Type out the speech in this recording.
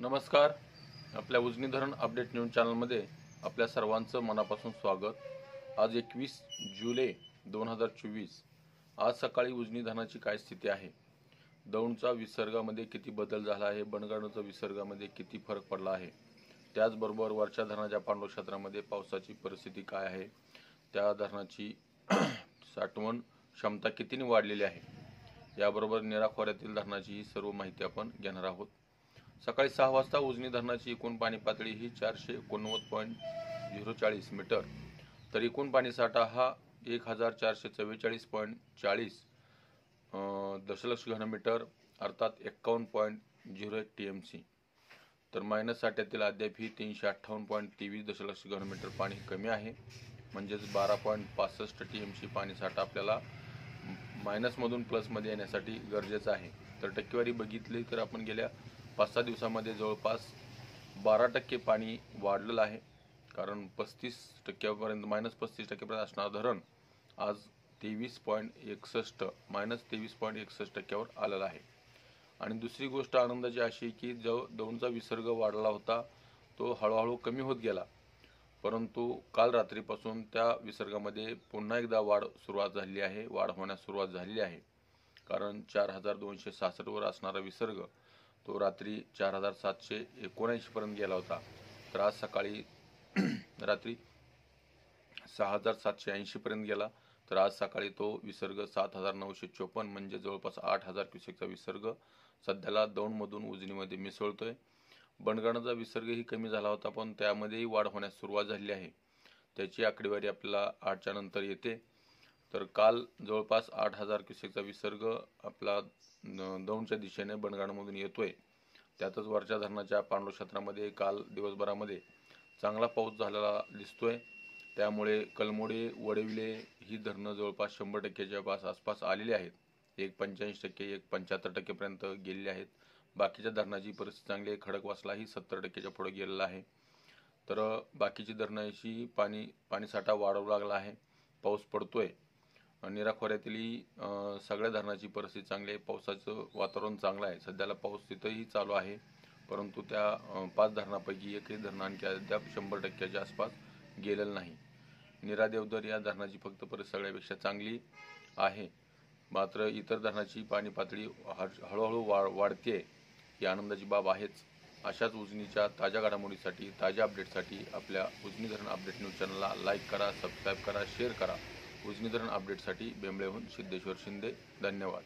नमस्कार. आपल्या उजनी धरण अपडेट न्यूज चॅनलमध्ये आपल्या सर्वांचं मनापासून स्वागत. आज 21 जुलै 2024. आज सकाळी उजनी धरणाची काय स्थिती आहे, दौंडचा विसर्गामध्ये किती बदल झाला आहे, बनगाडचा विसर्गामध्ये किती फरक पडला आहे, त्याचबरोबर वरच्या धरणाच्या पाणलोट क्षेत्रामध्ये पावसाची परिस्थिती काय आहे, त्या धरणाची साठवण क्षमता कितीने वाढलेली आहे, याबरोबर नीरा खोऱ्यातील धरणाची ही सर्व माहिती आपण घेणार आहोत. सकाळी 6 वाजता उजनी धरणाची एकूण पाणी पातळी ही 489.040 मीटर, तर एकूण पाणी साठा हा 1444.40 दशलक्ष घनमीटर अर्थात 51.01 TMC. तर मायनस साठ्यातील अद्याप ही 358.23 दशलक्ष घनमीटर पाणी कमी आहे, म्हणजेच 12.65 TMC पाणी साठा आपल्याला मायनसमधून प्लसमध्ये येण्यासाठी गरजेचं आहे. तर टक्केवारी बघितली तर आपण गेल्या 5-6 दिवसामध्ये जवळपास 12% पाणी वाढलेलं आहे, कारण 35% मायनस 35% असणारं धरण आज 23.61 मायनस 23.61% आलेलं आहे. आणि दुसरी गोष्ट आनंदाची अशी की जो दौंडचा विसर्ग वाढला होता तो हळूहळू कमी होत गेला, परंतु काल रात्रीपासून त्या विसर्गामध्ये पुन्हा एकदा वाढ होण्यास सुरुवात झालेली आहे. कारण 4266 वर असणारा विसर्ग तो रात्री 4779 पर्यंत गेला होता. तर आज सकाळी रात्री 6780 पर्यंत गेला. तर आज सकाळी तो विसर्ग 7954 म्हणजे जवळपास 8000 क्युसेकचा विसर्ग सध्याला दौंडमधून उजनीमध्ये मिसळतोय. बनगाडचा विसर्गही कमी झाला होता, पण त्यामध्येही वाढ होण्यास सुरुवात झाली आहे. त्याची आकडेवारी आपल्याला 8च्या नंतर येते. तर काल जवळपास 8000 क्युसेकचा विसर्ग आपला दौंडच्या दिशेने बनगाडमधून येतोय. त्यातच वरच्या धरणाच्या पाणलोट क्षेत्रामध्ये काल दिवसभरामध्ये चांगला पाऊस झालेला दिसतोय. त्यामुळे कलमोडे, वडविले ही धरणं जवळपास 100%च्या आसपास आलेली आहेत. 85%, 75% पर्यंत गेलेली आहेत. बाकीच्या धरणाची परिस्थिती चांगली आहे. खडकवासला ही 70%च्या पुढे गेलेला आहे. तर बाकीची धरणाची पाणीसाठा वाढू लागला आहे. पाऊस पडतोय. नीरा खोऱ्यातली सगळ्या धरणाची परिस्थिती चांगली आहे. पावसाचं वातावरण चांगलं आहे. सध्याला पाऊस तिथंही चालू आहे, परंतु त्या 5 धरणापैकी एकही धरण आणखी अद्याप 100%च्या आसपास गेलेलं नाही. नीरा देवधर या धरणाची फक्त परिस्थिती सगळ्यापेक्षा चांगली आहे. मात्र इतर धरणाची पाणी पातळी हळूहळू वाढते ही आनंदाची बाब आहेच. अशाच उजनीच्या ताज्या घडामोडीसाठी, ताज्या अपडेटसाठी आपल्या उजनी धरण अपडेट न्यूज चॅनलला लाईक करा, सबस्क्राईब करा, शेअर करा. उजनी धरण अपडेटसाठी बेंबळेहून सिद्धेश्वर शिंदे. धन्यवाद.